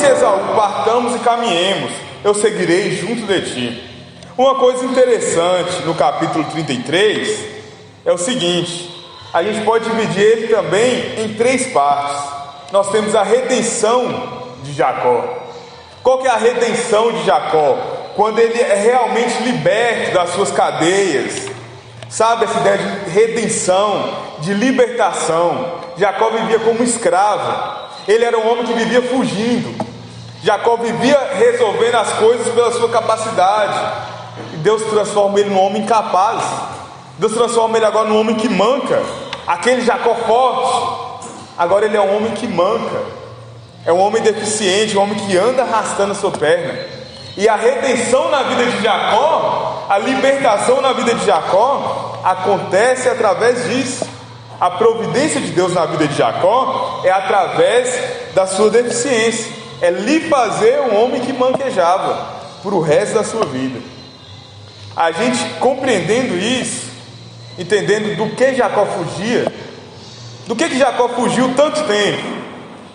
disse Esaú: partamos e caminhemos, eu seguirei junto de ti. Uma coisa interessante no capítulo 33 é o seguinte: a gente pode dividir ele também em três partes. Nós temos a redenção de Jacó. Qual que é a redenção de Jacó? Quando ele é realmente liberto das suas cadeias. Sabe, essa ideia de redenção, de libertação. Jacó vivia como escravo. Ele era um homem que vivia fugindo. Jacó vivia resolvendo as coisas pela sua capacidade. E Deus transforma ele num homem capaz. Deus transforma ele agora num homem que manca. Aquele Jacó forte, agora ele é um homem que manca. É um homem deficiente, um homem que anda arrastando a sua perna. E a redenção na vida de Jacó, a libertação na vida de Jacó, acontece através disso. A providência de Deus na vida de Jacó é através da sua deficiência. É lhe fazer um homem que manquejava por o resto da sua vida. A gente compreendendo isso, entendendo do que Jacó fugia, do que Jacó fugiu tanto tempo.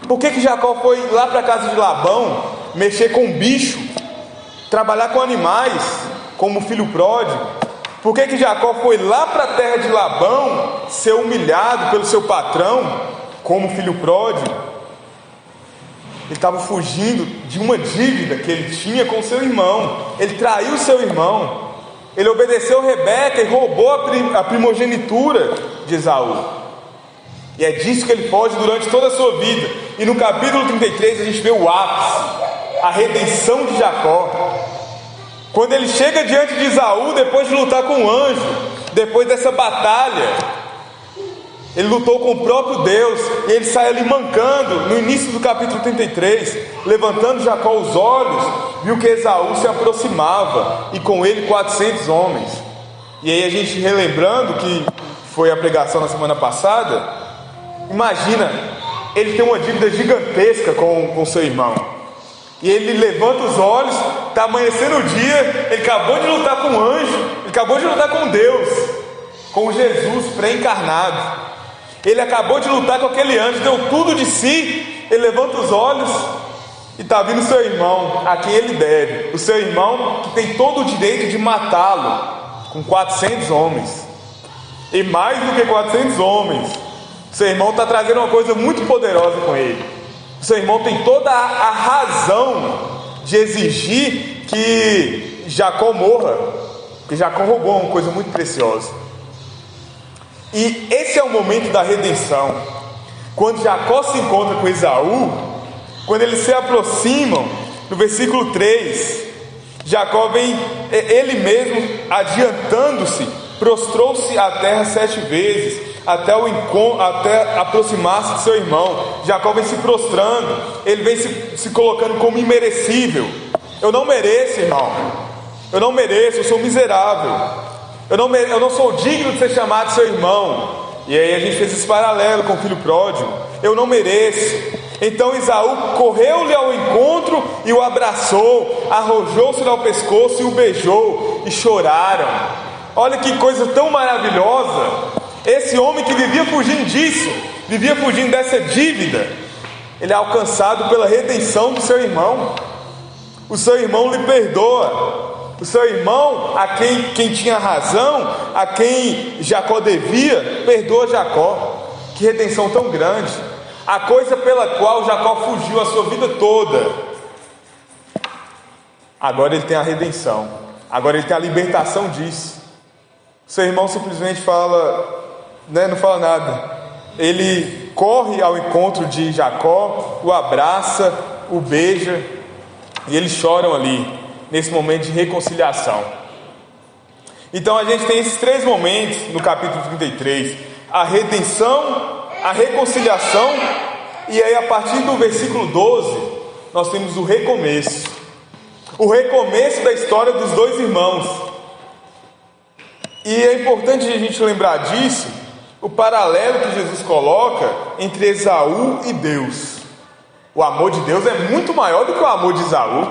Por que Jacó foi lá para a casa de Labão, mexer com bicho, trabalhar com animais, como filho pródigo? Por que Jacó foi lá para a terra de Labão, ser humilhado pelo seu patrão, como filho pródigo? Ele estava fugindo de uma dívida que ele tinha com seu irmão. Ele traiu seu irmão. Ele obedeceu Rebeca e roubou a primogenitura de Esaú. E é disso que ele foge durante toda a sua vida. E no capítulo 33 a gente vê o ápice, a redenção de Jacó. Quando ele chega diante de Esaú, depois de lutar com o anjo, depois dessa batalha, ele lutou com o próprio Deus, e ele sai ali mancando. No início do capítulo 33, levantando Jacó os olhos, viu que Esaú se aproximava, e com ele 400 homens. E aí a gente relembrando que foi a pregação na semana passada, imagina, ele tem uma dívida gigantesca com seu irmão, e ele levanta os olhos, está amanhecendo o dia, ele acabou de lutar com o anjo, ele acabou de lutar com Deus, com Jesus pré-encarnado. Ele acabou de lutar com aquele anjo, deu tudo de si. Ele levanta os olhos e está vindo seu irmão, a quem ele deve. O seu irmão que tem todo o direito de matá-lo, com 400 homens. E mais do que 400 homens, seu irmão está trazendo uma coisa muito poderosa com ele. O seu irmão tem toda a razão de exigir que Jacó morra, porque Jacó roubou uma coisa muito preciosa. E esse é o momento da redenção. Quando Jacó se encontra com Esaú, quando eles se aproximam, no versículo 3, Jacó vem, ele mesmo adiantando-se, prostrou-se à terra 7 vezes, até aproximar-se de seu irmão. Jacó vem se prostrando, ele vem se colocando como imerecível. Eu não mereço, irmão, eu não mereço, eu sou miserável. Eu não sou digno de ser chamado seu irmão. E aí a gente fez esse paralelo com o filho pródigo. Eu não mereço. Então Esaú correu-lhe ao encontro e o abraçou, arrojou-se ao pescoço e o beijou, e choraram. Olha que coisa tão maravilhosa. Esse homem que vivia fugindo disso, vivia fugindo dessa dívida, ele é alcançado pela redenção do seu irmão. O seu irmão lhe perdoa. O seu irmão, a quem tinha razão, a quem Jacó devia, perdoa Jacó. Que redenção tão grande. A coisa pela qual Jacó fugiu a sua vida toda, agora ele tem a redenção, agora ele tem a libertação disso. O seu irmão simplesmente fala, não fala nada. Ele corre ao encontro de Jacó, o abraça, o beija, e eles choram ali, nesse momento de reconciliação. Então a gente tem esses 3 momentos no capítulo 33: a redenção, a reconciliação, e aí a partir do versículo 12 nós temos o recomeço da história dos 2 irmãos. E é importante a gente lembrar disso, o paralelo que Jesus coloca entre Esaú e Deus. O amor de Deus é muito maior do que o amor de Esaú.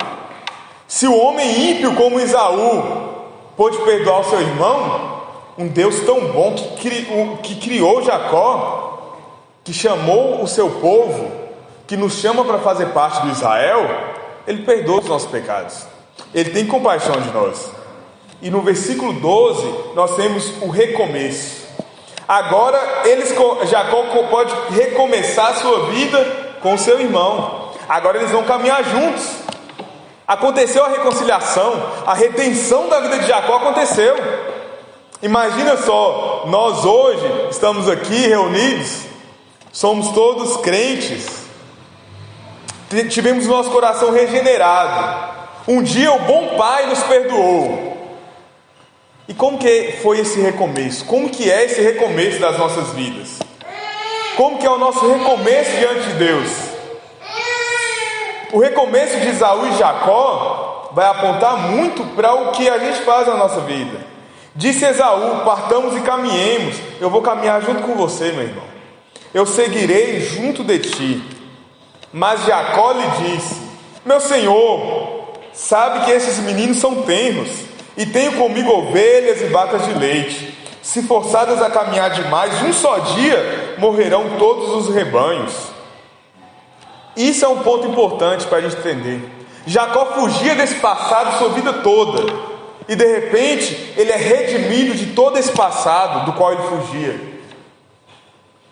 Se o homem ímpio como Esaú pôde perdoar o seu irmão, um Deus tão bom que criou Jacó, que chamou o seu povo, que nos chama para fazer parte do Israel, Ele perdoa os nossos pecados. Ele tem compaixão de nós. E no versículo 12, nós temos o recomeço. Agora, Jacó pode recomeçar a sua vida com o seu irmão. Agora eles vão caminhar juntos. Aconteceu a reconciliação, a redenção da vida de Jacó aconteceu. Imagina só, nós hoje estamos aqui reunidos, somos todos crentes, tivemos nosso coração regenerado. Um dia o bom Pai nos perdoou. E como que foi esse recomeço? Como que é esse recomeço das nossas vidas? Como que é o nosso recomeço diante de Deus? O recomeço de Esaú e Jacó vai apontar muito para o que a gente faz na nossa vida. Disse Esaú: partamos e caminhemos. Eu vou caminhar junto com você, meu irmão. Eu seguirei junto de ti. Mas Jacó lhe disse: meu senhor, sabe que esses meninos são tenros, e tenho comigo ovelhas e vacas de leite. Se forçadas a caminhar demais, um só dia morrerão todos os rebanhos. Isso é um ponto importante para a gente entender. Jacó fugia desse passado sua vida toda, e de repente ele é redimido de todo esse passado do qual ele fugia.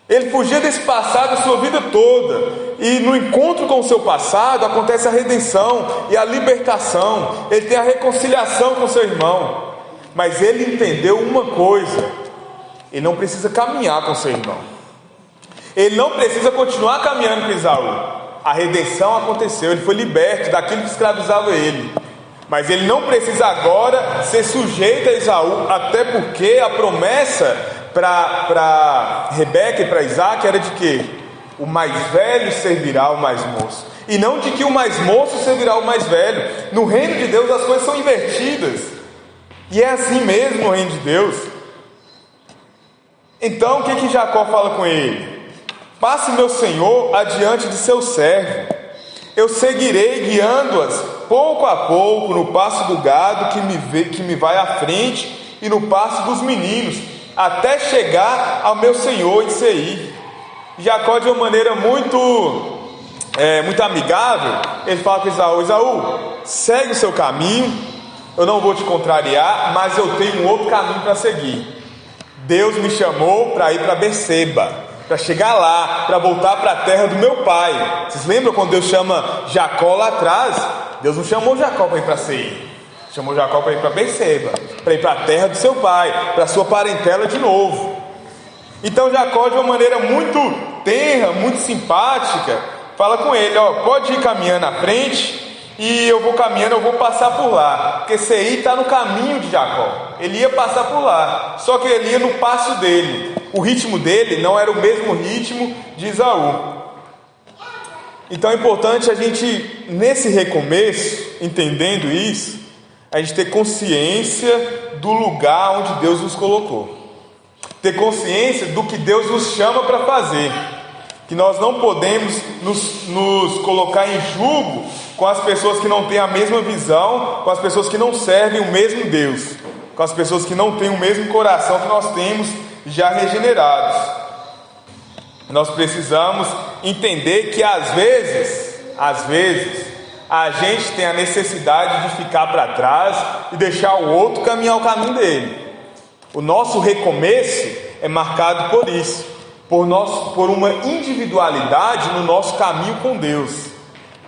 Ele fugia desse passado a sua vida toda, e no encontro com o seu passado acontece a redenção e a libertação. Ele tem a reconciliação com seu irmão. Mas ele entendeu uma coisa: ele não precisa caminhar com seu irmão, ele não precisa continuar caminhando com Esaú. A redenção aconteceu, ele foi liberto daquilo que escravizava ele. Mas ele não precisa agora ser sujeito a Esaú, até porque a promessa para Rebeca e para Isaac era de que o mais velho servirá ao mais moço, e não de que o mais moço servirá ao mais velho. No reino de Deus as coisas são invertidas, e é assim mesmo no reino de Deus. Então o que Jacó fala com ele? Passe meu senhor adiante de seu servo, eu seguirei guiando-as pouco a pouco no passo do gado que me vai à frente, e no passo dos meninos, até chegar ao meu senhor em Seir. Jacó, de uma maneira muito amigável, ele fala para Esaú: Esaú, segue o seu caminho, eu não vou te contrariar, mas eu tenho um outro caminho para seguir. Deus me chamou para ir para Berseba, para chegar lá, para voltar para a terra do meu pai. Vocês lembram quando Deus chama Jacó lá atrás? Deus não chamou Jacó para ir para Seir, chamou Jacó para ir para Berseba, para ir para a terra do seu pai, para a sua parentela de novo. Então Jacó, de uma maneira muito tenra, muito simpática, fala com ele: ó, pode ir caminhando à frente, e eu vou caminhando, eu vou passar por lá, porque Seir está no caminho de Jacó. Ele ia passar por lá, só que ele ia no passo dele. O ritmo dele não era o mesmo ritmo de Esaú. Então é importante a gente, nesse recomeço, entendendo isso, a gente ter consciência do lugar onde Deus nos colocou, ter consciência do que Deus nos chama para fazer, que nós não podemos nos colocar em julgo com as pessoas que não têm a mesma visão, com as pessoas que não servem o mesmo Deus, com as pessoas que não têm o mesmo coração que nós temos já regenerados. Nós precisamos entender que às vezes a gente tem a necessidade de ficar para trás e deixar o outro caminhar o caminho dele. O nosso recomeço é marcado por isso, por uma individualidade no nosso caminho com Deus.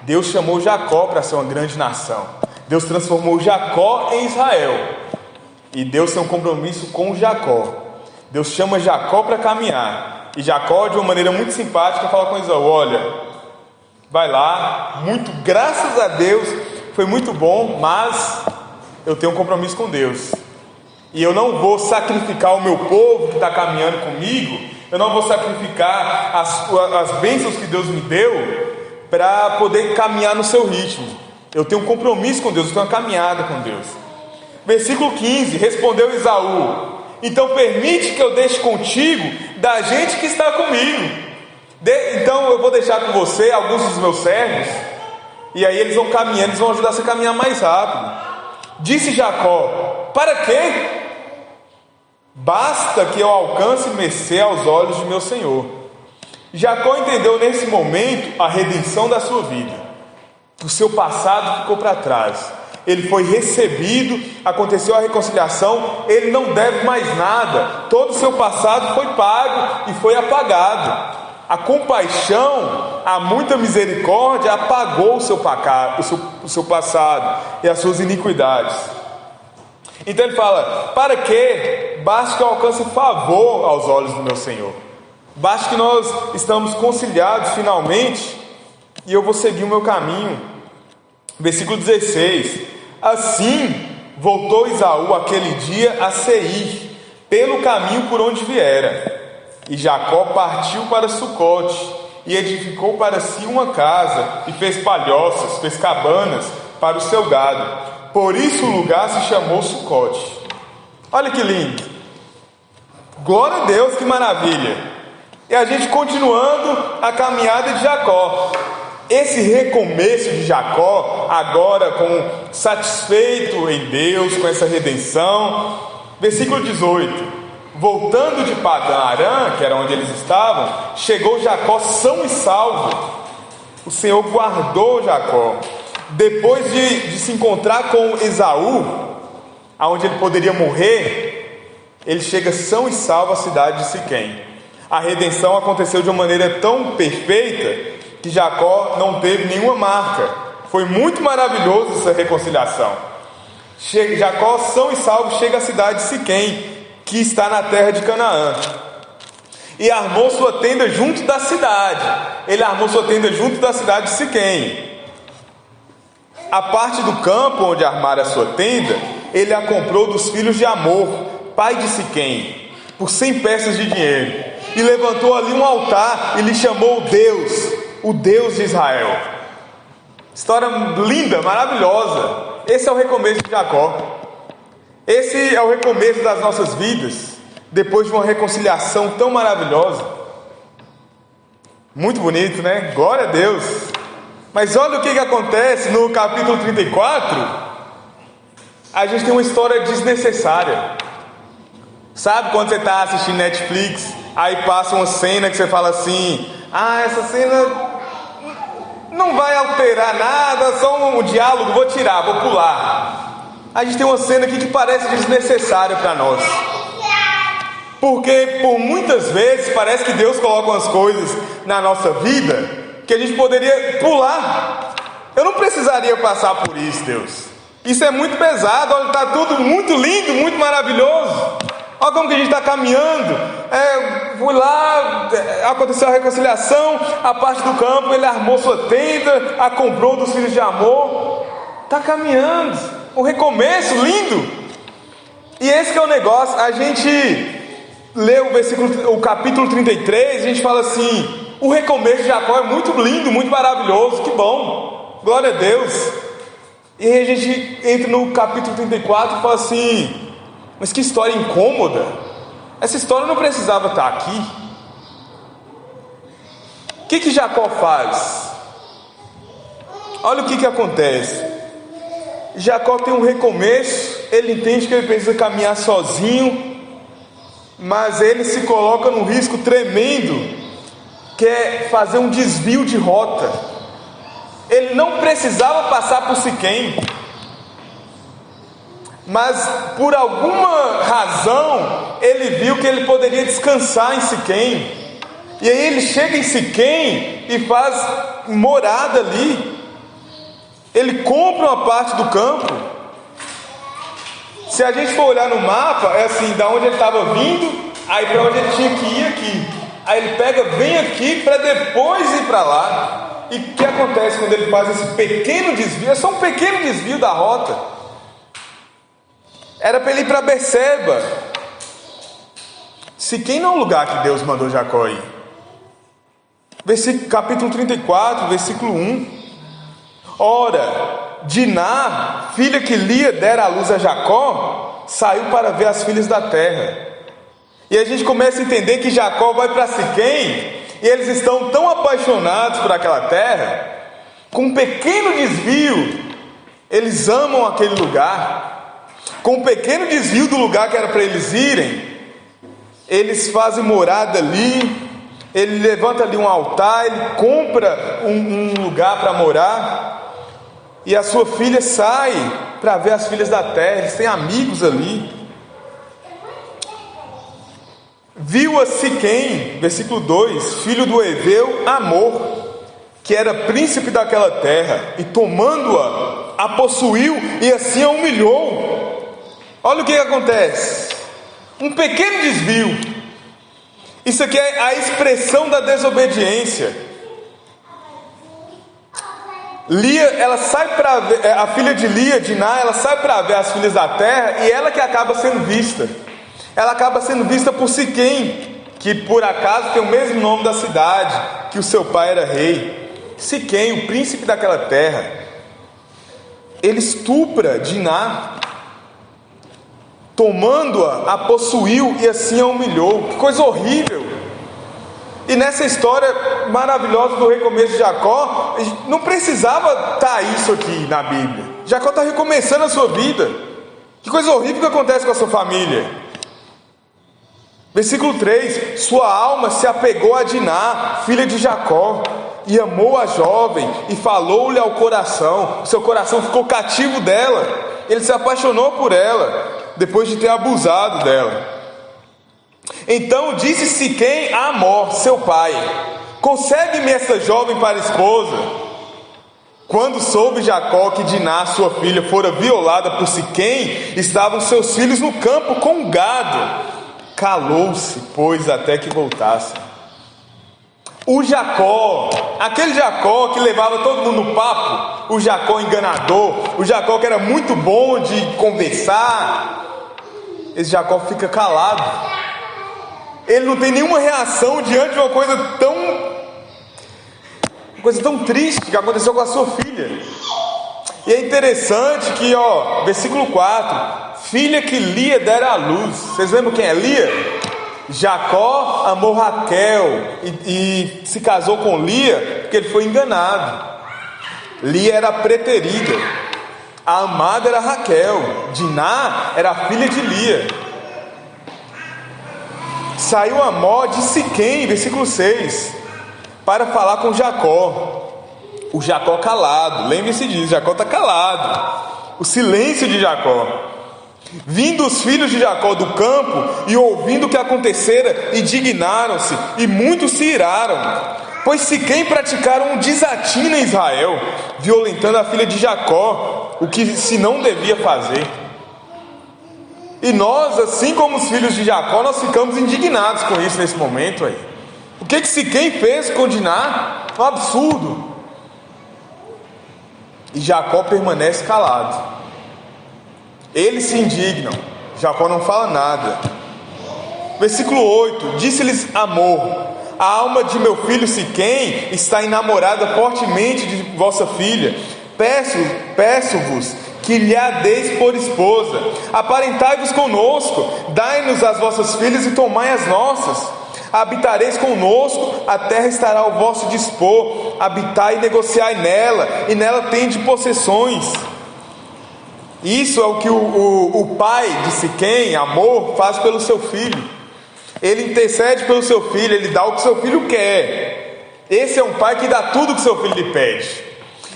Deus chamou Jacó para ser uma grande nação, Deus transformou Jacó em Israel, e Deus tem um compromisso com Jacó. Deus chama Jacó para caminhar, e Jacó, de uma maneira muito simpática, fala com Esaú: olha, vai lá, graças a Deus, foi muito bom, mas eu tenho um compromisso com Deus, e eu não vou sacrificar o meu povo que está caminhando comigo, eu não vou sacrificar as bênçãos que Deus me deu para poder caminhar no seu ritmo. Eu tenho um compromisso com Deus, eu tenho uma caminhada com Deus. Versículo 15: respondeu Esaú: então permite que eu deixe contigo da gente que está comigo. Então eu vou deixar com você alguns dos meus servos, e aí eles vão caminhando, eles vão ajudar você a caminhar mais rápido. Disse Jacó: para quê? Basta que eu alcance mercê aos olhos de meu senhor. Jacó entendeu nesse momento a redenção da sua vida. O seu passado ficou para trás. Ele foi recebido, aconteceu a reconciliação, ele não deve mais nada. Todo o seu passado foi pago e foi apagado. A compaixão, a muita misericórdia apagou o seu passado e as suas iniquidades. Então ele fala: para que? Basta que eu alcance favor aos olhos do meu Senhor. Basta que nós estamos conciliados finalmente e eu vou seguir o meu caminho. Versículo 16: assim voltou Esaú aquele dia a Seir, pelo caminho por onde viera. E Jacó partiu para Sucote, e edificou para si uma casa, e fez palhoças, fez cabanas para o seu gado. Por isso o lugar se chamou Sucote. Olha que lindo! Glória a Deus, que maravilha! E a gente continuando a caminhada de Jacó. Esse recomeço de Jacó, agora satisfeito em Deus, com essa redenção. Versículo 18: voltando de Padã Arã, que era onde eles estavam, chegou Jacó são e salvo. O Senhor guardou Jacó. Depois de se encontrar com Esaú, aonde ele poderia morrer, ele chega são e salvo à cidade de Siquém. A redenção aconteceu de uma maneira tão perfeita que Jacó não teve nenhuma marca. Foi muito maravilhoso essa reconciliação. Jacó são e salvo chega à cidade de Siquém, que está na terra de Canaã, e armou sua tenda junto da cidade. Ele armou sua tenda junto da cidade de Siquém. A parte do campo onde armara a sua tenda, ele a comprou dos filhos de Amor, pai de Siquém, por 100 peças de dinheiro, e levantou ali um altar e lhe chamou Deus, o Deus de Israel. História linda, maravilhosa. Esse é o recomeço de Jacó. Esse é o recomeço das nossas vidas, depois de uma reconciliação tão maravilhosa. Muito bonito, né? Glória a Deus. Mas olha o que acontece no capítulo 34. A gente tem uma história desnecessária. Sabe quando você está assistindo Netflix, aí passa uma cena que você fala assim: ah, essa cena não vai alterar nada, só um diálogo, vou tirar, vou pular. A gente tem uma cena aqui que parece desnecessária para nós, porque por muitas vezes parece que Deus coloca umas coisas na nossa vida que a gente poderia pular. Eu não precisaria passar por isso, Deus. Isso é muito pesado. Olha, está tudo muito lindo, muito maravilhoso. Olha como que a gente está caminhando. Fui lá, aconteceu a reconciliação. A parte do campo, ele armou sua tenda, a comprou dos filhos de Amor. Está caminhando, um recomeço lindo. E esse que é o negócio. A gente lê o capítulo 33, a gente fala assim: o recomeço de Jacó é muito lindo, muito maravilhoso, que bom, glória a Deus. E aí a gente entra no capítulo 34 e fala assim: mas que história incômoda. Essa história não precisava estar aqui. O que Jacó faz? Olha o que acontece. Jacó tem um recomeço. Ele entende que ele precisa caminhar sozinho, mas ele se coloca num risco tremendo, que é fazer um desvio de rota. Ele não precisava passar por Siquém, mas por alguma razão ele viu que ele poderia descansar em Siquém. E aí ele chega em Siquém e faz morada ali. Ele compra uma parte do campo. Se a gente for olhar no mapa, é assim, da onde ele estava vindo, aí para onde ele tinha que ir aqui. Aí ele pega, vem aqui para depois ir para lá. E o que acontece quando ele faz esse pequeno desvio? É só um pequeno desvio da rota. Era para ele ir para Berseba. Siquém não é o lugar que Deus mandou Jacó ir. Capítulo 34, versículo 1. Ora, Diná, filha que Lia dera à luz a Jacó, saiu para ver as filhas da terra. E a gente começa a entender que Jacó vai para Siquém, e eles estão tão apaixonados por aquela terra, com um pequeno desvio, eles amam aquele lugar. Com um pequeno desvio do lugar que era para eles irem, eles fazem morada ali, ele levanta ali um altar, ele compra um lugar para morar, e a sua filha sai para ver as filhas da terra. Eles têm amigos ali. Viu a Siquém, versículo 2, filho do Heveu Amor, que era príncipe daquela terra, e tomando-a, a possuiu e assim a humilhou. Olha o que acontece, um pequeno desvio. Isso aqui é a expressão da desobediência. Lia, ela sai para ver, a filha de Lia, Diná, ela sai para ver as filhas da terra, e ela que acaba sendo vista. Ela acaba sendo vista por Siquém, que por acaso tem o mesmo nome da cidade, que o seu pai era rei. Siquém, o príncipe daquela terra, ele estupra Diná, tomando-a, a possuiu e assim a humilhou. Que coisa horrível! E nessa história maravilhosa do recomeço de Jacó, não precisava estar isso aqui na Bíblia. Jacó está recomeçando a sua vida. Que coisa horrível que acontece com a sua família. Versículo 3: sua alma se apegou a Diná, filha de Jacó, e amou a jovem, e falou-lhe ao coração. O seu coração ficou cativo dela. Ele se apaixonou por ela, depois de ter abusado dela. Então disse Siquém a Amor, seu pai: consegue-me essa jovem para esposa. Quando soube Jacó que Diná, sua filha, fora violada por Siquém, estavam seus filhos no campo com o gado. Calou-se, pois, até que voltasse. O Jacó, aquele Jacó que levava todo mundo no papo, o Jacó enganador, o Jacó que era muito bom de conversar, esse Jacó fica calado. Ele não tem nenhuma reação diante de uma coisa tão triste que aconteceu com a sua filha. E é interessante que, versículo 4, filha que Lia dera à luz. Vocês lembram quem é Lia? Jacó amou Raquel e se casou com Lia porque ele foi enganado. Lia era a preterida, a amada era Raquel. Diná era a filha de Lia. Saiu Amor de Siquém, versículo 6, para falar com Jacó. O Jacó calado, lembre-se disso, Jacó está calado. O silêncio de Jacó. Vindo os filhos de Jacó do campo e ouvindo o que acontecera, indignaram-se e muitos se iraram, pois Siquém praticaram um desatino em Israel, violentando a filha de Jacó, o que se não devia fazer. E nós, assim como os filhos de Jacó, nós ficamos indignados com isso nesse momento aí. O que Siquém fez com Diná? Um absurdo. E Jacó permanece calado. Eles se indignam, Jacó não fala nada. Versículo 8: disse-lhes Amor: a alma de meu filho Siquém está enamorada fortemente de vossa filha. Peço-vos que lhe a deis por esposa. Aparentai-vos conosco, dai-nos as vossas filhas e tomai as nossas. Habitareis conosco, a terra estará ao vosso dispor. Habitai e negociai nela, e nela tende possessões. Isso é o que o pai de Siquém, Amor, faz pelo seu filho. Ele intercede pelo seu filho, ele dá o que seu filho quer. Esse é um pai que dá tudo o que seu filho lhe pede.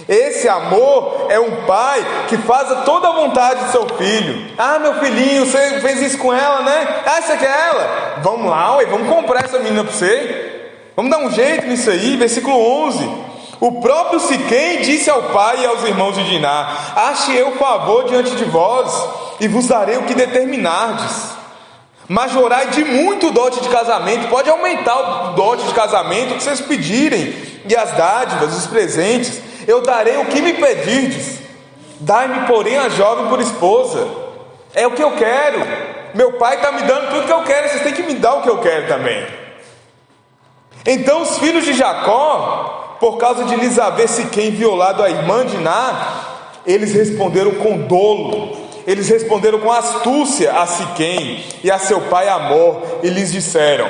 Esse Amor é um pai que faz toda a vontade do seu filho. Ah, meu filhinho, você fez isso com ela, né? Ah, você quer ela? Vamos lá, ué, vamos comprar essa menina para você. Vamos dar um jeito nisso aí. Versículo 11: o próprio Siquém disse ao pai e aos irmãos de Diná: ache eu favor diante de vós, e vos darei o que determinardes. Majorai de muito o dote de casamento. Pode aumentar o dote de casamento, o que vocês pedirem, e as dádivas, os presentes. Eu darei o que me pedirdes. Dai-me, porém, a jovem por esposa. É o que eu quero. Meu pai está me dando tudo que eu quero, vocês têm que me dar o que eu quero também. Então os filhos de Jacó, por causa de lhes haver Siquém violado a irmã de Diná, eles responderam com dolo, eles responderam com astúcia a Siquém e a seu pai Amor, e lhes disseram: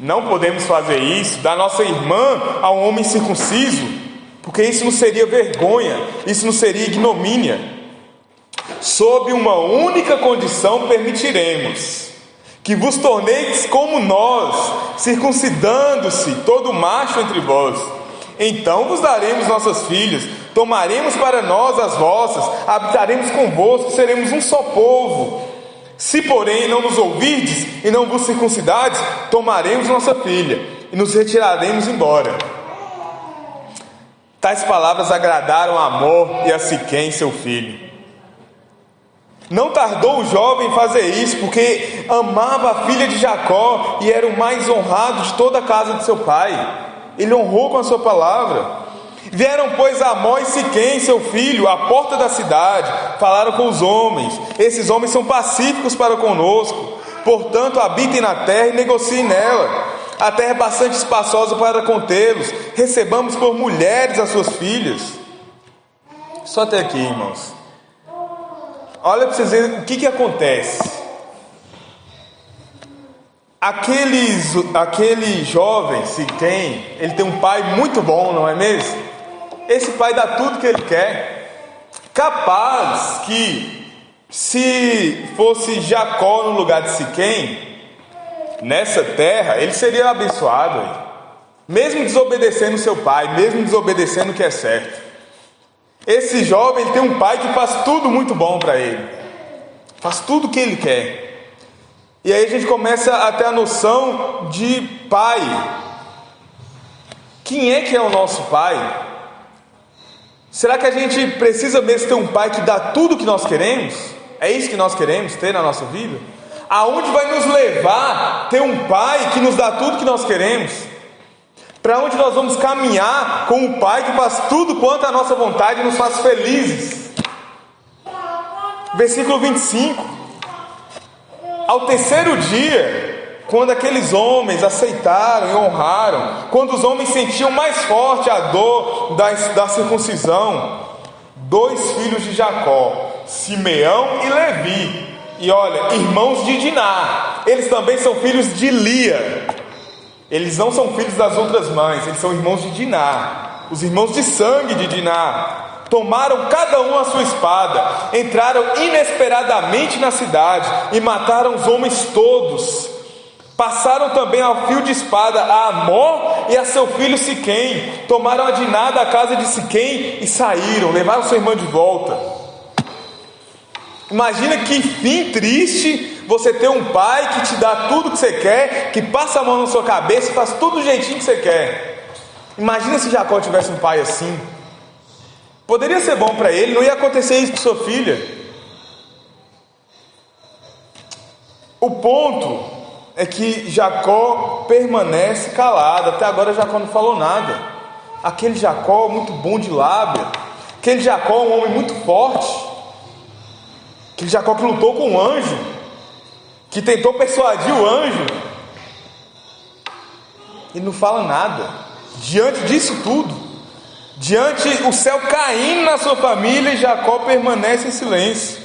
não podemos fazer isso, da nossa irmã a um homem circunciso, porque isso não seria vergonha, isso não seria ignomínia. Sob uma única condição permitiremos: que vos torneis como nós, circuncidando-se todo macho entre vós. Então vos daremos nossas filhas, tomaremos para nós as vossas, habitaremos convosco, seremos um só povo. Se porém não nos ouvirdes e não vos circuncidardes, tomaremos nossa filha e nos retiraremos embora. Tais palavras agradaram a Amor e a Siquém, seu filho. Não tardou o jovem em fazer isso, porque amava a filha de Jacó e era o mais honrado de toda a casa de seu pai. Ele honrou com a sua palavra. Vieram, pois, Amor e Siquém, seu filho, à porta da cidade, falaram com os homens: esses homens são pacíficos para conosco, portanto habitem na terra e negociem nela. A terra é bastante espaçosa para contê-los, recebamos por mulheres as suas filhas. Só até aqui, irmãos. Olha para vocês verem o que acontece. Aquele jovem, Siquém, ele tem um pai muito bom, não é mesmo? Esse pai dá tudo que ele quer. Capaz que, se fosse Jacó no lugar de Siquém, nessa terra, ele seria abençoado, mesmo desobedecendo seu pai, mesmo desobedecendo o que é certo. Esse jovem, ele tem um pai que faz tudo muito bom para ele, faz tudo o que ele quer. E aí a gente começa a ter a noção de pai. Quem é que é o nosso pai? Será que a gente precisa mesmo ter um pai que dá tudo o que nós queremos? É isso que nós queremos ter na nossa vida? Aonde vai nos levar ter um pai que nos dá tudo o que nós queremos? Para onde nós vamos caminhar com um pai que faz tudo quanto a nossa vontade e nos faz felizes? Versículo 25. Ao terceiro dia, quando aqueles homens aceitaram e honraram, quando os homens sentiam mais forte a dor da circuncisão, 2 filhos de Jacó, Simeão e Levi, e olha, irmãos de Diná, eles também são filhos de Lia. Eles não são filhos das outras mães, eles são irmãos de Diná, os irmãos de sangue de Diná. Tomaram cada um a sua espada, entraram inesperadamente na cidade e mataram os homens todos. Passaram também ao fio de espada a Amor e a seu filho Siquém. Tomaram a Diná da casa de Siquém e saíram, levaram sua irmã de volta. Imagina que fim triste você ter um pai que te dá tudo que você quer, que passa a mão na sua cabeça e faz tudo do jeitinho que você quer. Imagina se Jacó tivesse um pai assim. Poderia ser bom para ele, não ia acontecer isso com sua filha. O ponto é que Jacó permanece calado. Até agora Jacó não falou nada. Aquele Jacó muito bom de lábia, aquele Jacó um homem muito forte, aquele Jacó que lutou com o anjo, que tentou persuadir o anjo, ele não fala nada. Diante disso tudo, diante o céu caindo na sua família, Jacó permanece em silêncio.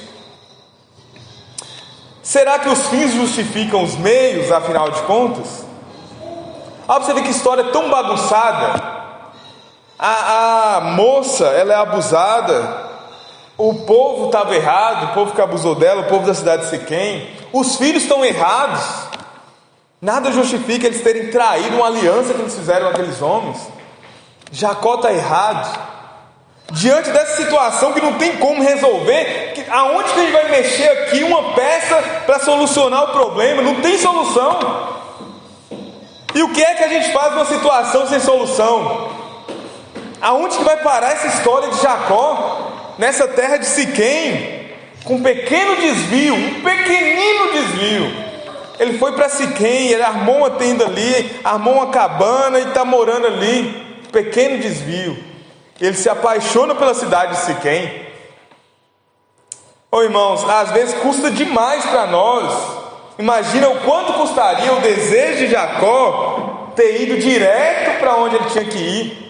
Será que os fins justificam os meios, afinal de contas? Olha para você ver que história tão bagunçada. A moça, ela é abusada, o povo estava errado, o povo que abusou dela, o povo da cidade de Siquém, os filhos estão errados. Nada justifica eles terem traído uma aliança que eles fizeram com aqueles homens. Jacó está errado. Diante dessa situação que não tem como resolver, aonde que a gente vai mexer aqui uma peça para solucionar o problema? Não tem solução. E o que é que a gente faz numa situação sem solução? Aonde que vai parar essa história de Jacó? Nessa terra de Siquém, com um pequeno desvio, um pequenino desvio. Ele foi para Siquém, ele armou uma tenda ali, armou uma cabana e está morando ali. Pequeno desvio. Ele se apaixona pela cidade de Siquém. Irmãos, às vezes custa demais para nós. Imagina o quanto custaria o desejo de Jacó ter ido direto para onde ele tinha que ir.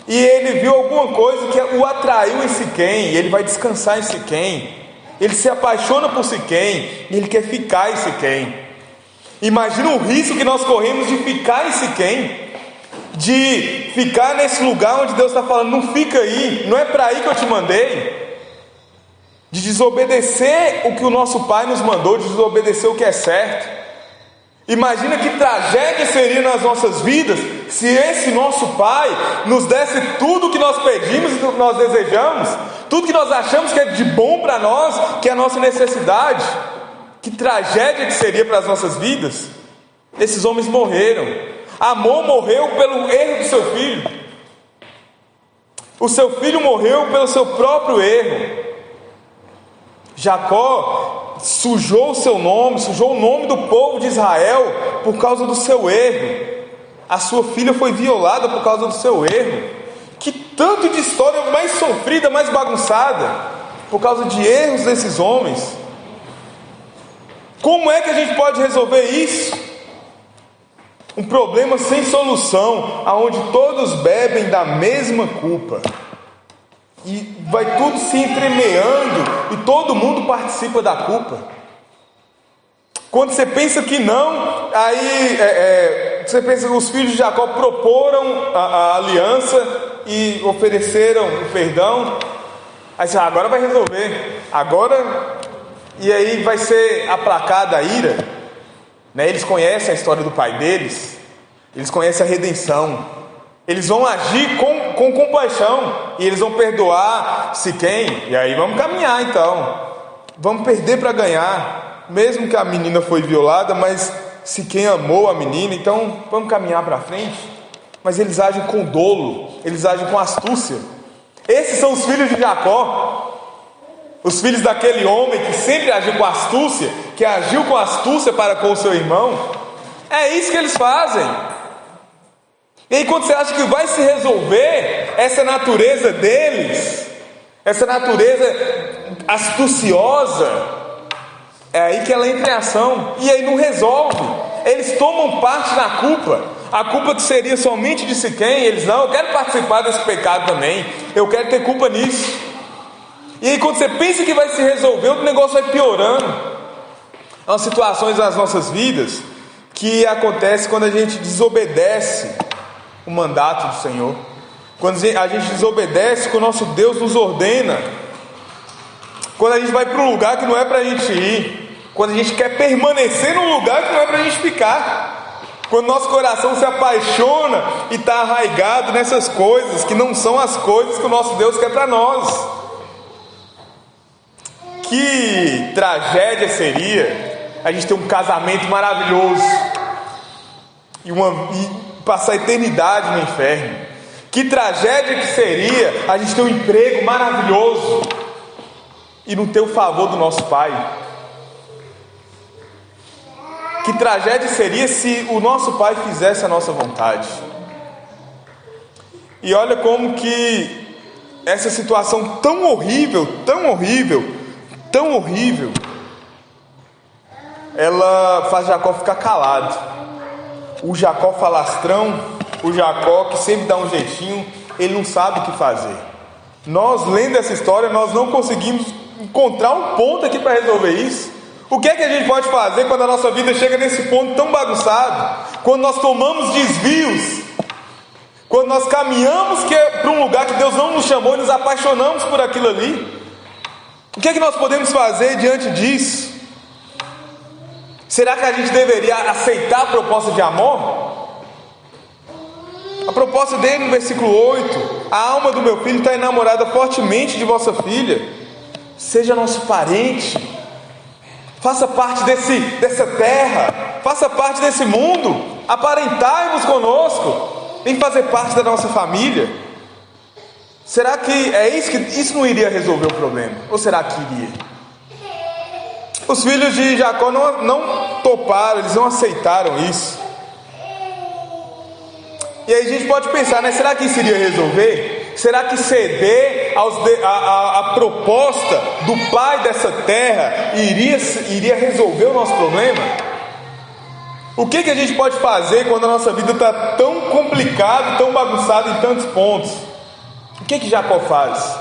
E ele viu alguma coisa que o atraiu em Siquém, e ele vai descansar em Siquém. Ele se apaixona por Siquém, e ele quer ficar em Siquém. Imagina o risco que nós corremos de ficar em Siquém, de ficar nesse lugar onde Deus está falando, não fica aí, não é para aí que eu te mandei, de desobedecer o que o nosso pai nos mandou, de desobedecer o que é certo. Imagina que tragédia seria nas nossas vidas se esse nosso Pai nos desse tudo o que nós pedimos e tudo que nós desejamos, tudo que nós achamos que é de bom para nós, que é a nossa necessidade. Que tragédia que seria para as nossas vidas. Esses homens morreram. Amor morreu pelo erro do seu filho. O seu filho morreu pelo seu próprio erro. Jacó sujou o seu nome, sujou o nome do povo de Israel por causa do seu erro. A sua filha foi violada por causa do seu erro. Que tanto de história mais sofrida, mais bagunçada, por causa de erros desses homens. Como é que a gente pode resolver isso? Um problema sem solução, aonde todos bebem da mesma culpa. E vai tudo se entremeando e todo mundo participa da culpa. Quando você pensa que não, aí você pensa que os filhos de Jacó proporam a aliança e ofereceram o perdão. Aí você agora vai resolver, e aí vai ser aplacada a ira, né? Eles conhecem a história do pai deles, eles conhecem a redenção. Eles vão agir com compaixão, e eles vão perdoar Siquém, e aí vamos caminhar então. Vamos perder para ganhar, mesmo que a menina foi violada, mas Siquém amou a menina, então vamos caminhar para frente. Mas eles agem com dolo, eles agem com astúcia. Esses são os filhos de Jacó, os filhos daquele homem que sempre agiu com astúcia, que agiu com astúcia para com o seu irmão. É isso que eles fazem. E aí, quando você acha que vai se resolver essa natureza deles, essa natureza astuciosa, é aí que ela entra em ação. E aí não resolve. Eles tomam parte na culpa. A culpa que seria somente de Siquém. Eles não, eu quero participar desse pecado também, eu quero ter culpa nisso. E aí, quando você pensa que vai se resolver, o negócio vai piorando. Há situações nas nossas vidas que acontecem quando a gente desobedece o mandato do Senhor, quando a gente desobedece o que o nosso Deus nos ordena, quando a gente vai para um lugar que não é para a gente ir, quando a gente quer permanecer num lugar que não é para a gente ficar, quando nosso coração se apaixona e está arraigado nessas coisas que não são as coisas que o nosso Deus quer para nós. Que tragédia seria a gente ter um casamento maravilhoso e passar a eternidade no inferno. Que tragédia que seria a gente ter um emprego maravilhoso e não ter o favor do nosso Pai. Que tragédia seria se o nosso Pai fizesse a nossa vontade. E olha como que essa situação tão horrível, ela faz Jacó ficar calado. O Jacó falastrão, o Jacó que sempre dá um jeitinho, ele não sabe o que fazer. Nós, lendo essa história, nós não conseguimos encontrar um ponto aqui para resolver isso. O que é que a gente pode fazer quando a nossa vida chega nesse ponto tão bagunçado? Quando nós tomamos desvios, quando nós caminhamos para um lugar que Deus não nos chamou e nos apaixonamos por aquilo ali. O que é que nós podemos fazer diante disso? Será que a gente deveria aceitar a proposta de Amor? A proposta dele no versículo 8: a alma do meu filho está enamorada fortemente de vossa filha. Seja nosso parente, faça parte dessa terra, faça parte desse mundo, aparentai-vos conosco, vem fazer parte da nossa família. Será que é isso não iria resolver o problema? Ou será que iria? Os filhos de Jacó não toparam, eles não aceitaram isso. E aí a gente pode pensar, né? Será que isso iria resolver? Será que ceder a proposta do pai dessa terra iria resolver o nosso problema? O que a gente pode fazer quando a nossa vida está tão complicada, tão bagunçada em tantos pontos? O que Jacó faz?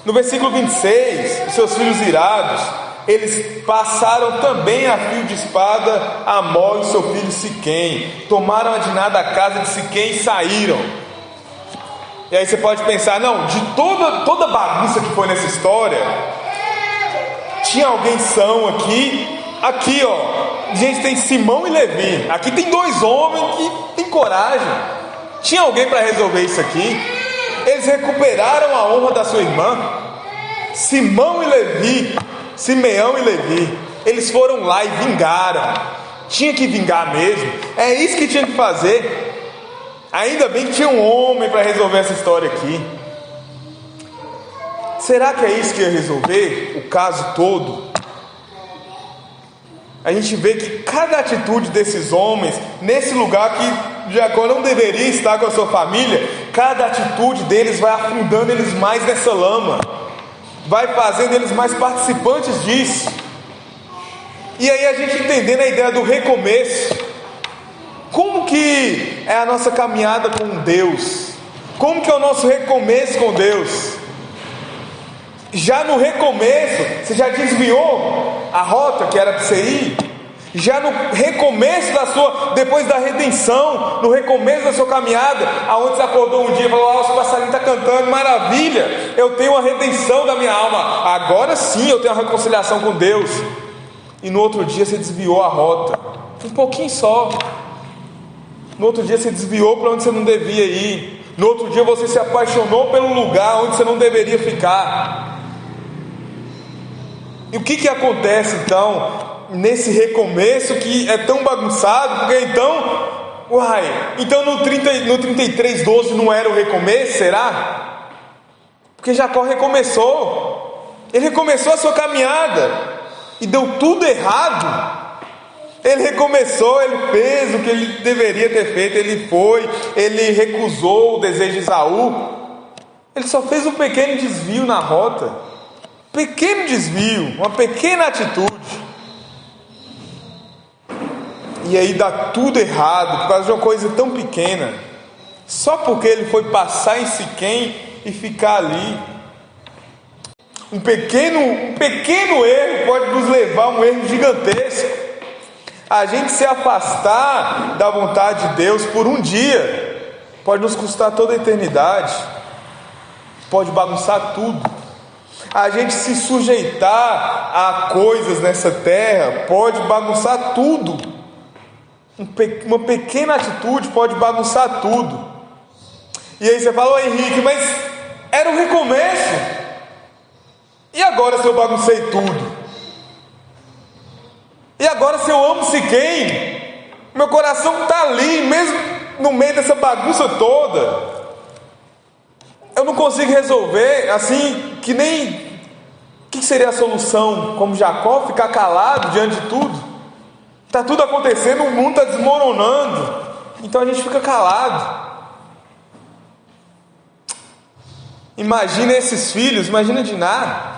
No versículo 26, os seus filhos irados, eles passaram também a fio de espada Amor e seu filho Siquém, tomaram a dinada da casa de Siquém e saíram. E aí você pode pensar, não, de toda bagunça que foi nessa história, tinha alguém são aqui, aqui, ó, a gente tem Simão e Levi. Aqui tem dois homens que têm coragem. Tinha alguém para resolver isso aqui. Eles recuperaram a honra da sua irmã. Simão e Levi, Simeão e Levi, eles foram lá e vingaram. Tinha que vingar mesmo. É isso que tinha que fazer. Ainda bem que tinha um homem para resolver essa história aqui. Será que é isso que ia resolver o caso todo? A gente vê que cada atitude desses homens, nesse lugar que Jacó não deveria estar com a sua família, cada atitude deles vai afundando eles mais nessa lama, vai fazendo eles mais participantes disso. E aí a gente entendendo a ideia do recomeço, como que é a nossa caminhada com Deus? Como que é o nosso recomeço com Deus? Já no recomeço, você já desviou a rota que era para você ir? Já no recomeço da sua, depois da redenção, no recomeço da sua caminhada, aonde você acordou um dia e falou: os passarinhos estão cantando, maravilha, eu tenho a redenção da minha alma, agora sim eu tenho a reconciliação com Deus. E no outro dia você desviou a rota, um pouquinho só. No outro dia você desviou para onde você não devia ir. No outro dia você se apaixonou pelo lugar onde você não deveria ficar. E o que acontece então nesse recomeço que é tão bagunçado? Porque então no 33:12 não era o recomeço, será? Porque Jacó recomeçou. Ele recomeçou a sua caminhada e deu tudo errado. Ele recomeçou, ele fez o que ele deveria ter feito, ele recusou o desejo de Esaú. Ele só fez um pequeno desvio na rota, pequeno desvio, uma pequena atitude, e aí dá tudo errado por causa de uma coisa tão pequena, só porque ele foi passar em Siquém e ficar ali. Um pequeno erro pode nos levar a um erro gigantesco. A gente se afastar da vontade de Deus por um dia pode nos custar toda a eternidade, pode bagunçar tudo. A gente se sujeitar a coisas nessa terra pode bagunçar tudo. Uma pequena atitude pode bagunçar tudo. E aí você fala: Henrique, mas era o recomeço. E agora se eu baguncei tudo? E agora se eu amo Siquém? Meu coração está ali, mesmo no meio dessa bagunça toda. Eu não consigo resolver, assim, que nem... O que seria a solução? Como Jacó, ficar calado diante de tudo? Está tudo acontecendo, o mundo está desmoronando. Então a gente fica calado. Imagina esses filhos, imagina Diná.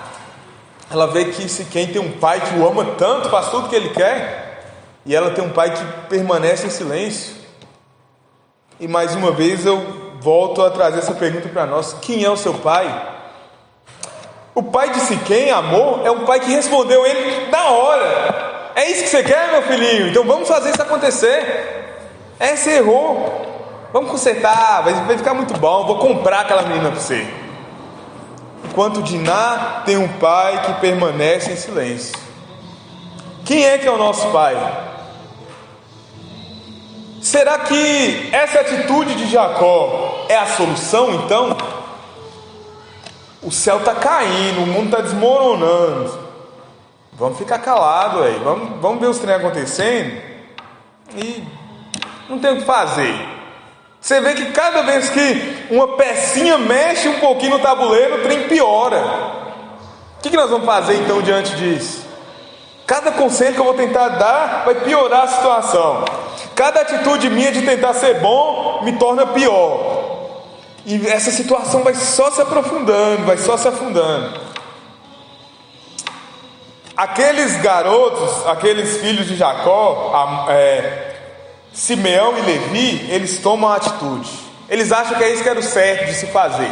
Ela vê que Siquém tem um pai que o ama tanto, faz tudo o que ele quer, e ela tem um pai que permanece em silêncio. E mais uma vez eu volto a trazer essa pergunta para nós: quem é o seu pai? O pai de Siquém, amor, é um pai que respondeu ele na hora: é isso que você quer, meu filhinho? Então vamos fazer isso acontecer. Você errou, vamos consertar, vai ficar muito bom, vou comprar aquela menina para você. Enquanto Diná tem um pai que permanece em silêncio. Quem é que é o nosso pai? Será que essa atitude de Jacó é a solução então? O céu está caindo, o mundo está desmoronando. Vamos ficar calados aí, vamos ver os trem acontecendo e não tem o que fazer. Você vê que cada vez que uma pecinha mexe um pouquinho no tabuleiro, o trem piora. O que nós vamos fazer então diante disso? Cada conselho que eu vou tentar dar vai piorar a situação. Cada atitude minha de tentar ser bom me torna pior. E essa situação vai só se aprofundando, vai só se afundando. Aqueles garotos, aqueles filhos de Jacó, Simeão e Levi, eles tomam a atitude. Eles acham que é isso que era o certo de se fazer.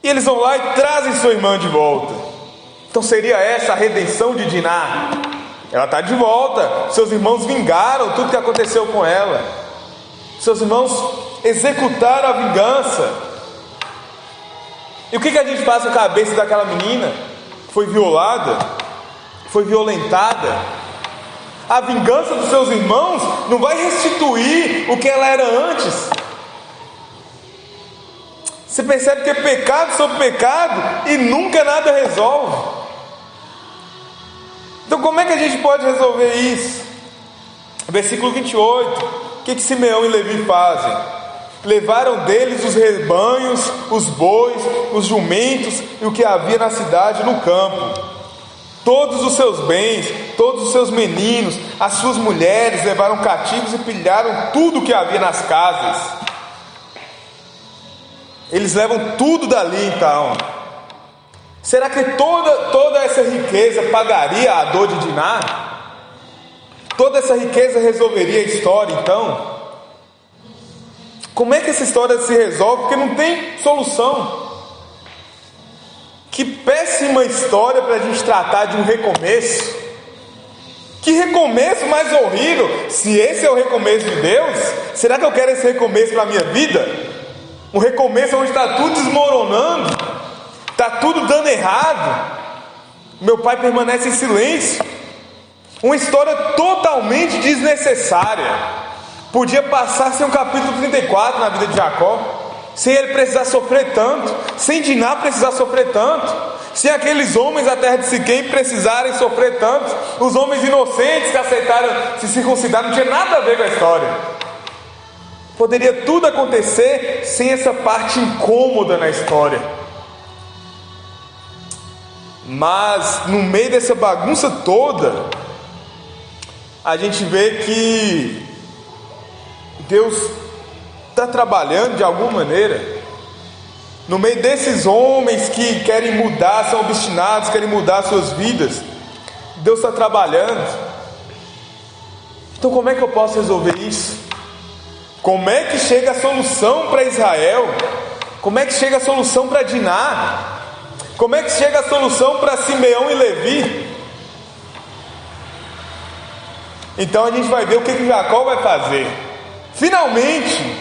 E eles vão lá e trazem sua irmã de volta. Então seria essa a redenção de Diná. Ela está de volta. Seus irmãos vingaram tudo que aconteceu com ela. Seus irmãos executaram a vingança. E o que a gente faz com a cabeça daquela menina que foi violada? foi violentada. A vingança dos seus irmãos não vai restituir o que ela era antes. Você percebe que é pecado sobre pecado e nunca nada resolve. Então como é que a gente pode resolver isso? Versículo 28, o que Simeão e Levi fazem? Levaram deles os rebanhos, os bois, os jumentos e o que havia na cidade, no campo. Todos os seus bens, todos os seus meninos, as suas mulheres levaram cativos e pilharam tudo o que havia nas casas. Eles levam tudo dali então. Será que toda essa riqueza pagaria a dor de Diná? Toda essa riqueza resolveria a história então? Como é que essa história se resolve? Porque não tem solução. Que péssima história para a gente tratar de um recomeço. Que recomeço mais horrível. Se esse é o recomeço de Deus, será que eu quero esse recomeço para a minha vida? Um recomeço onde está tudo desmoronando, está tudo dando errado, meu pai permanece em silêncio. Uma história totalmente desnecessária. Podia passar sem um capítulo 34 na vida de Jacó, sem ele precisar sofrer tanto, sem Diná precisar sofrer tanto, sem aqueles homens da terra de Siquém precisarem sofrer tanto, os homens inocentes que aceitaram se circuncidar, não tinha nada a ver com a história. Poderia tudo acontecer sem essa parte incômoda na história. Mas no meio dessa bagunça toda, a gente vê que Deus está trabalhando de alguma maneira. No meio desses homens que querem mudar, são obstinados, querem mudar suas vidas, Deus está trabalhando. Então como é que eu posso resolver isso? Como é que chega a solução para Israel? Como é que chega a solução para Diná? Como é que chega a solução para Simeão e Levi? Então a gente vai ver o que Jacó vai fazer. Finalmente,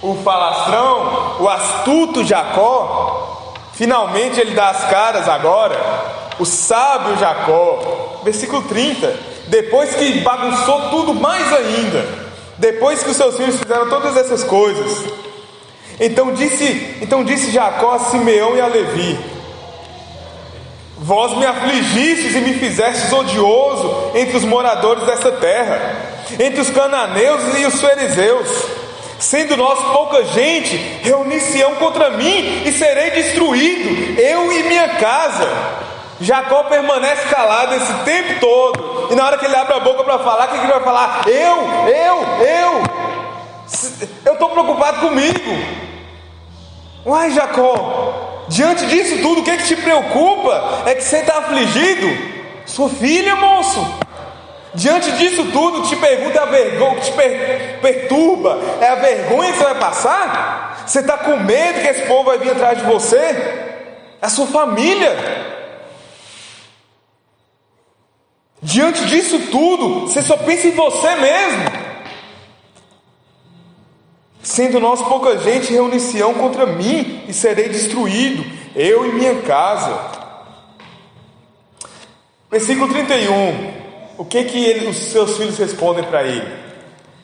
o falastrão, o astuto Jacó, finalmente ele dá as caras agora. O sábio Jacó, versículo 30. Depois que bagunçou tudo mais ainda, depois que os seus filhos fizeram todas essas coisas, então disse Jacó a Simeão e a Levi: vós me afligistes e me fizestes odioso entre os moradores desta terra, entre os cananeus e os fariseus. Sendo nós pouca gente, reunir-se-ão contra mim e serei destruído, eu e minha casa. Jacó permanece calado esse tempo todo, e na hora que ele abre a boca para falar, o que ele vai falar? Eu estou preocupado comigo. Uai, Jacó, diante disso tudo, o que te preocupa? É que você está afligido? Sua filha, moço. Diante disso tudo, te pergunta a vergonha, que te perturba, é a vergonha que você vai passar? Você está com medo que esse povo vai vir atrás de você? É a sua família. Diante disso tudo, você só pensa em você mesmo. Sendo nós pouca gente, reunir-se-ão contra mim e serei destruído, eu e minha casa. Versículo 31. O que os seus filhos respondem para ele?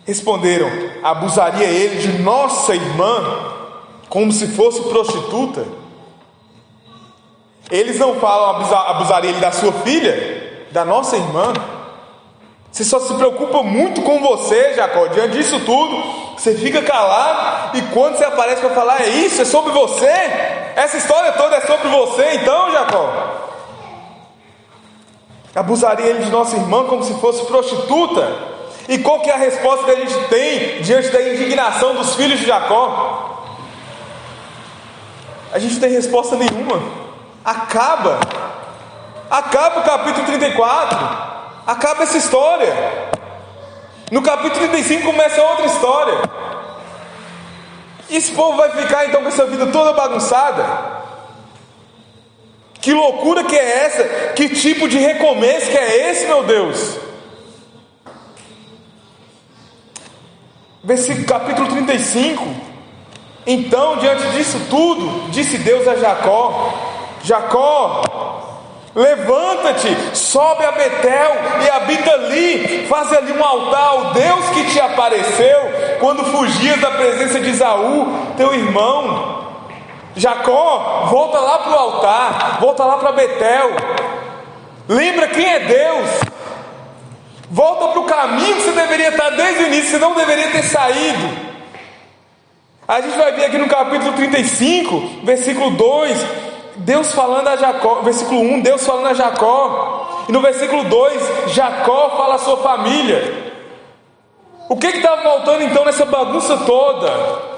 Responderam: abusaria ele de nossa irmã como se fosse prostituta? Eles não falam abusaria ele da sua filha, da nossa irmã. Você só se preocupa muito com você, Jacó. Diante disso tudo, você fica calado, e quando você aparece para falar, é isso, é sobre você? Essa história toda é sobre você então, Jacó? Abusaria ele de nossa irmã como se fosse prostituta? E qual que é a resposta que a gente tem diante da indignação dos filhos de Jacó? A gente não tem resposta nenhuma. Acaba o capítulo 34. Acaba essa história. No capítulo 35 começa outra história. Esse povo vai ficar então com essa vida toda bagunçada? Que loucura que é essa? Que tipo de recomeço que é esse, meu Deus? Versículo capítulo 35. Então, diante disso tudo, disse Deus a Jacó: Jacó, Levanta-te, sobe a Betel e habita ali, faz ali um altar ao Deus que te apareceu quando fugias da presença de Esaú, teu irmão. Jacó, volta lá para o altar, volta lá para Betel, lembra quem é Deus, volta para o caminho que você deveria estar desde o início, você não deveria ter saído. A gente vai ver aqui no capítulo 35, versículo 2, Deus falando a Jacó, versículo 1, Deus falando a Jacó, e no versículo 2, Jacó fala a sua família. O que estava faltando então nessa bagunça toda?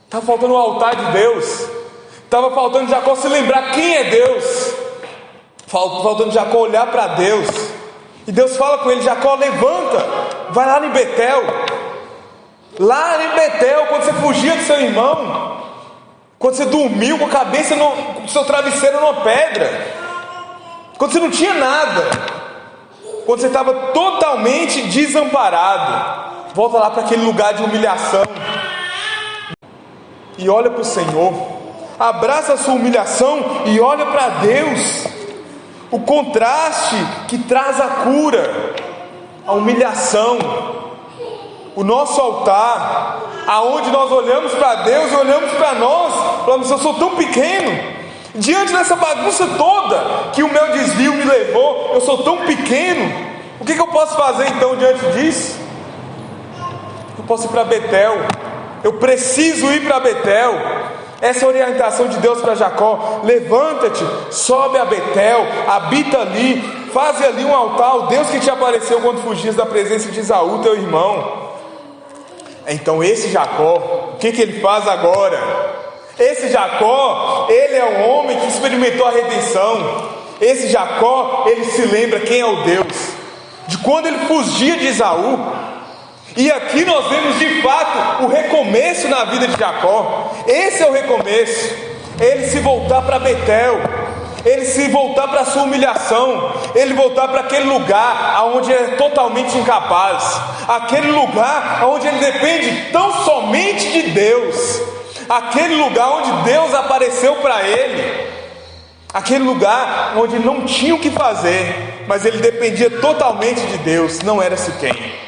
Estava faltando o altar de Deus, estava faltando Jacó se lembrar quem é Deus, faltando Jacó olhar para Deus, e Deus fala com ele: Jacó, levanta, vai lá em Betel. Lá em Betel, quando você fugia do seu irmão, quando você dormiu com a cabeça com o seu travesseiro numa pedra, quando você não tinha nada, quando você estava totalmente desamparado, volta lá para aquele lugar de humilhação e olha para o Senhor, abraça a sua humilhação e olha para Deus. O contraste que traz a cura, a humilhação, o nosso altar, aonde nós olhamos para Deus e olhamos para nós, falamos: eu sou tão pequeno, diante dessa bagunça toda que o meu desvio me levou, eu sou tão pequeno, o que eu posso fazer então diante disso? Eu posso ir para Betel, eu preciso ir para Betel. Essa é a orientação de Deus para Jacó: levanta-te, sobe a Betel, habita ali, faz ali um altar ao Deus que te apareceu quando fugias da presença de Esaú, teu irmão. Então esse Jacó, o que ele faz agora? Esse Jacó, ele é um homem que experimentou a redenção. Esse Jacó, ele se lembra quem é o Deus, de quando ele fugia de Esaú. E aqui nós vemos de fato o recomeço na vida de Jacó. Esse é o recomeço, ele se voltar para Betel, ele se voltar para a sua humilhação, ele voltar para aquele lugar onde ele é totalmente incapaz, aquele lugar onde ele depende tão somente de Deus, aquele lugar onde Deus apareceu para ele, aquele lugar onde ele não tinha o que fazer, mas ele dependia totalmente de Deus, não era Siquém.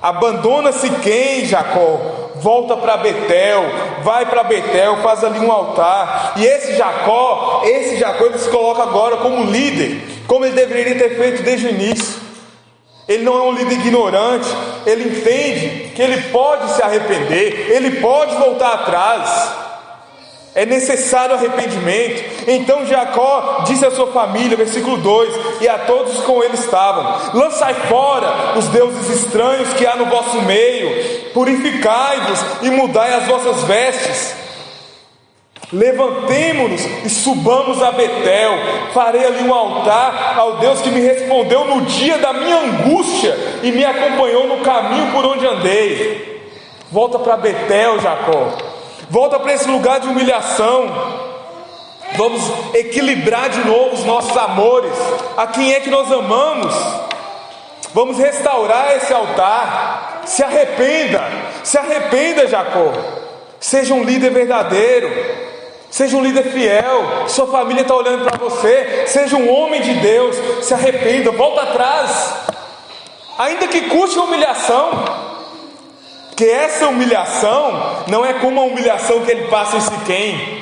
Abandona Siquém, Jacó, volta para Betel, vai para Betel, faz ali um altar. E esse Jacó, ele se coloca agora como líder, como ele deveria ter feito desde o início. Ele não é um líder ignorante, ele entende que ele pode se arrepender, ele pode voltar atrás. É necessário arrependimento. Então Jacó disse à sua família, versículo 2: e a todos que com ele estavam: lançai fora os deuses estranhos que há no vosso meio, purificai-vos e mudai as vossas vestes. Levantemo-nos e subamos a Betel, farei ali um altar ao Deus que me respondeu no dia da minha angústia e me acompanhou no caminho por onde andei. Volta para Betel, Jacó, volta para esse lugar de humilhação. Vamos equilibrar de novo os nossos amores. A quem é que nós amamos? Vamos restaurar esse altar. Se arrependa, Jacó. Seja um líder verdadeiro, seja um líder fiel. Sua família está olhando para você. Seja um homem de Deus. Se arrependa, volta atrás, ainda que custe a humilhação. Porque essa humilhação não é como a humilhação que ele passa em Siquém.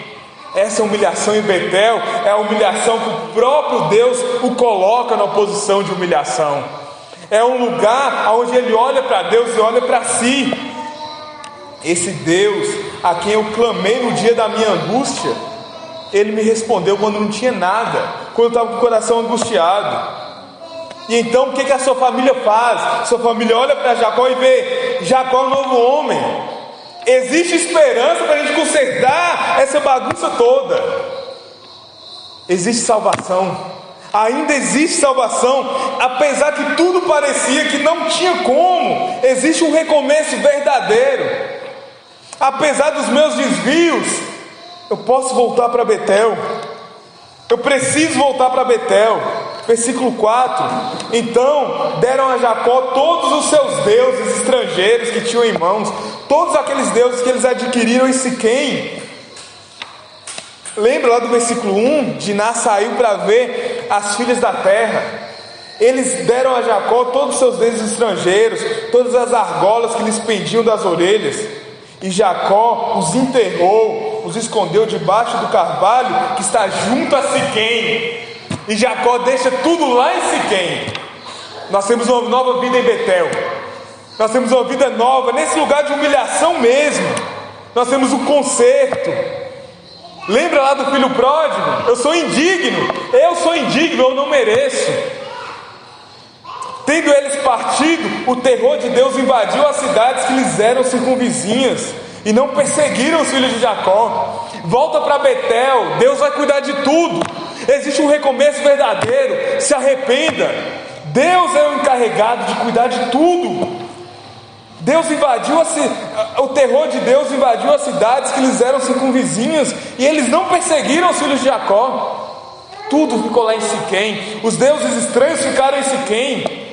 Essa humilhação em Betel é a humilhação que o próprio Deus o coloca na posição de humilhação. É um lugar onde ele olha para Deus e olha para si. Esse Deus a quem eu clamei no dia da minha angústia, ele me respondeu quando não tinha nada, quando eu estava com o coração angustiado. E então o que a sua família faz? Sua família olha para Jacó e vê: Jacó é um novo homem. Existe esperança para a gente consertar essa bagunça toda. Existe salvação. Ainda existe salvação. Apesar que tudo parecia que não tinha como, existe um recomeço verdadeiro. Apesar dos meus desvios, eu posso voltar para Betel. Eu preciso voltar para Betel. Versículo 4: então deram a Jacó todos os seus deuses estrangeiros que tinham em mãos, todos aqueles deuses que eles adquiriram em Siquém. Lembra lá do versículo 1? Diná saiu para ver as filhas da terra. Eles deram a Jacó todos os seus deuses estrangeiros, todas as argolas que lhes pendiam das orelhas. E Jacó os enterrou, os escondeu debaixo do carvalho que está junto a Siquém. E Jacó deixa tudo lá em Siquém. Nós temos uma nova vida em Betel. Nós temos uma vida nova nesse lugar de humilhação mesmo. Nós temos o conserto. Lembra lá do filho pródigo? Eu sou indigno, eu não mereço. Tendo eles partido, o terror de Deus invadiu as cidades que lhes eram circunvizinhas, e não perseguiram os filhos de Jacó. Volta para Betel, Deus vai cuidar de tudo. Existe um recomeço verdadeiro, se arrependa. Deus é o encarregado de cuidar de tudo. O terror de Deus invadiu as cidades que lhes eram circunvizinhas, e eles não perseguiram os filhos de Jacó. Tudo ficou lá em Siquém. Os deuses estranhos ficaram em Siquém.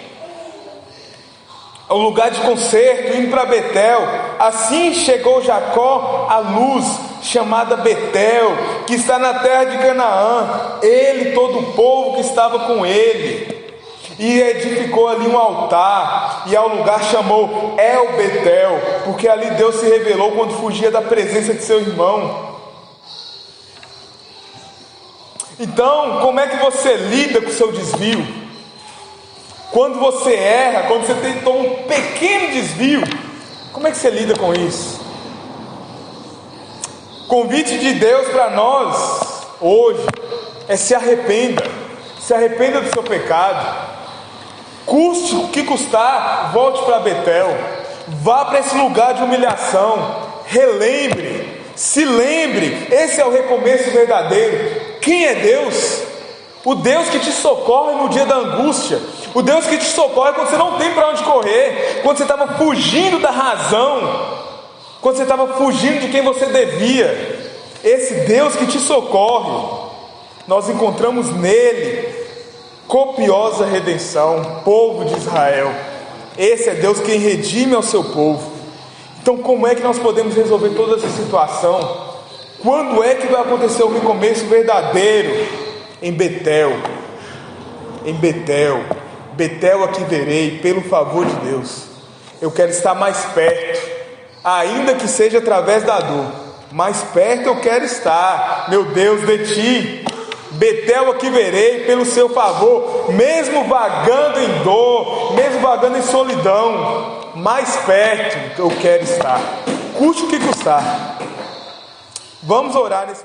O lugar de conserto, indo para Betel. Assim chegou Jacó à luz, chamada Betel, que está na terra de Canaã, ele e todo o povo que estava com ele. E edificou ali um altar, e ao lugar chamou El Betel, porque ali Deus se revelou quando fugia da presença de seu irmão. Então, como é que você lida com o seu desvio? Quando você erra, quando você tentou um pequeno desvio, como é que você lida com isso? O convite de Deus para nós hoje é: se arrependa do seu pecado. Custe o que custar, volte para Betel, vá para esse lugar de humilhação, relembre, se lembre. Esse é o recomeço verdadeiro. Quem é Deus? O Deus que te socorre no dia da angústia, o Deus que te socorre quando você não tem para onde correr, quando você estava fugindo da razão, quando você estava fugindo de quem você devia. Esse Deus que te socorre, nós encontramos nele copiosa redenção, povo de Israel. Esse é Deus quem redime ao seu povo. Então, como é que nós podemos resolver toda essa situação? Quando é que vai acontecer o recomeço verdadeiro? Em Betel. Em Betel. Betel aqui verei, pelo favor de Deus. Eu quero estar mais perto, ainda que seja através da dor. Mais perto eu quero estar, meu Deus, de ti. Betel aqui verei pelo seu favor, mesmo vagando em dor, mesmo vagando em solidão, mais perto eu quero estar, custe o que custar. Vamos orar nesse